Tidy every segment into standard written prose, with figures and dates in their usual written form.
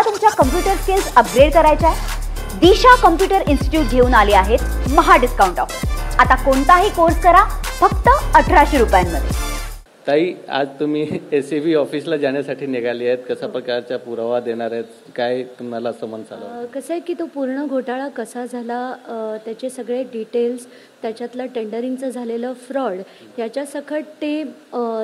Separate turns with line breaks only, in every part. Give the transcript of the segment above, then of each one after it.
तुम्हाला तुमच्या computer skills upgrade करायच्या आहे? दिशा कम्प्युटर इन्स्टिट्यूट घेऊन आले आहेत महा डिस्काउंट ऑफर। आता कोणताही कोर्स करा फक्त 1800 रुपयांमध्ये।
ताई, आज तुम्ही SEB ऑफिसला जाण्यासाठी निघाली आहेत, कशा प्रकारचा पुरावा देणार आहेत, काय तुम्हाला समन्स आलं?
कसं आहे की तो पूर्ण घोटाळा कसा झाला, त्याचे सगळे डिटेल्स, त्याच्यातलं टेंडरिंगचं झालेलं फ्रॉड, याच्या सकट ते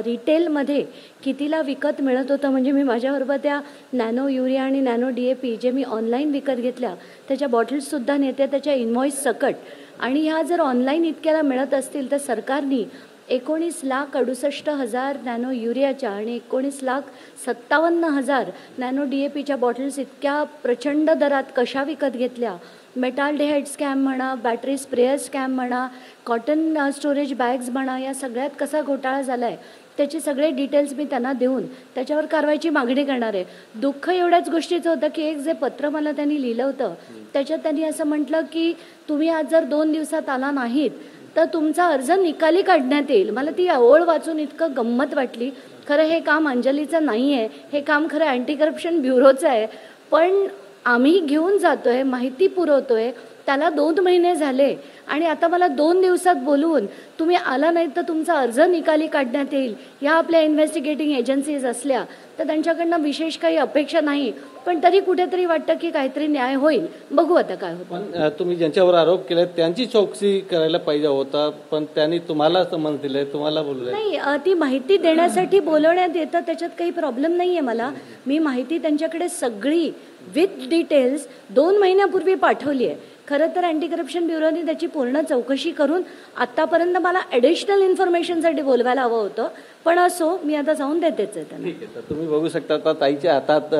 रिटेलमध्ये कितीला विकत मिळत होतं। म्हणजे मी माझ्याबरोबर त्या नॅनो युरिया आणि नॅनो DAP जे मी ऑनलाईन विकत घेतल्या त्याच्या बॉटल्ससुद्धा नेते, त्याच्या इन्व्हॉइस सकट। आणि ह्या जर ऑनलाईन इतक्याला मिळत असतील तर सरकारने 19,68,000 नॅनो युरियाच्या आणि 19,57,000 नॅनो DAPच्या बॉटल्स इतक्या प्रचंड दरात कशा विकत घेतल्या? मेटाल्डिहाइड स्कॅम म्हणा, बॅटरी स्प्रेयर स्कॅम म्हणा, कॉटन स्टोरेज बॅग्स म्हणा, या सगळ्यात कसा घोटाळा झाला आहे त्याचे सगळे डिटेल्स मी त्यांना देऊन त्याच्यावर कारवाईची मागणी करणार आहे। दुःख एवढ्याच गोष्टीचं होतं की एक जे पत्र मला त्यांनी लिहिलं होतं त्याच्यात त्यांनी असं म्हटलं की तुम्ही आज जर 2 दिवसात आला नाहीत तर तुमचा अर्ज निकाली काढण्यात येईल। मला ती ओळ वाचून इतकं गंमत वाटली। खरं हे काम अंजलीचं नाही आहे, हे काम खरं अँटी करप्शन ब्युरोचं आहे, पण आम्ही घेऊन जातोय, माहिती पुरवतोय, त्याला 2 महिने झाले आणि आता मला 2 दिवसात बोलवून तुम्ही आला नाही तर तुमचा अर्ज निकाली काढण्यात येईल। या आपल्या इन्व्हेस्टिगेटिंग एजन्सीज असल्या तर त्यांच्याकडनं विशेष काही अपेक्षा नाही, पण तरी कुठेतरी वाटतं की काहीतरी न्याय होईल। बघू आता काय होतं।
पण तुम्ही ज्यांच्यावर आरोप केले त्यांची चौकशी करायला पाहिजे होता, पण त्यांनी तुम्हाला समन्स दिले, तुम्हाला बोलले
नाही। ती माहिती देण्यासाठी बोलवण्यात येतं, त्याच्यात काही प्रॉब्लेम नाही आहे मला। मी माहिती त्यांच्याकडे सगळी विथ डिटेल्स 2 महिन्यापूर्वी पाठवली आहे। खरं तर अँटी करप्शन ब्युरोने त्याची पूर्ण चौकशी करून आतापर्यंत मला ॲडिशनल इन्फॉर्मेशनसाठी बोलवायला हवं होतं, पण असो, मी आता जाऊन देतेच आहे त्यांना।
ठीक आहे, तर तुम्ही बघू शकता आता ताईच्या हातात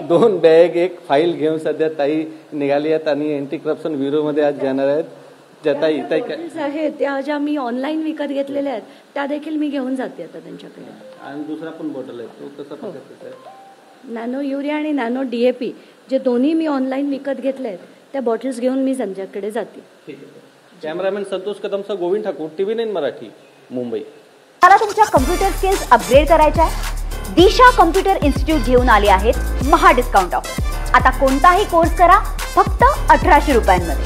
2 बॅग, 1 फाईल घेऊन सध्या ताई निघाली आहेत आणि अँटी करप्शन ब्युरोमध्ये आज जाणार आहेत। ज्या ताई
आहेत त्या ज्या मी ऑनलाईन विकत घेतलेल्या आहेत त्या देखील मी घेऊन जाते आता त्यांच्याकडे।
आणि दुसरा पण बॉटल आहे, तो कसा प्रकारचा आहे?
नॅनो युरिया आणि नॅनो DAP जे दोन्ही मी ऑनलाईन विकत घेतले आहेत त्या बॉटल्स घेऊन मी त्यांच्याकडे जाते।
ठीक आहे। कॅमेरामॅन संतोष कदमसह गोविंद ठाकूर, TV9 मराठी, मुंबई।
तुम्हाला तुमच्या कम्प्युटर स्किल्स अपग्रेड करायच्या आहे? दिशा कम्प्युटर इन्स्टिट्यूट घेऊन आले आहेत महा डिस्काउंट ऑफर। आता कोणताही कोर्स करा फक्त 1800 रुपयांमध्ये।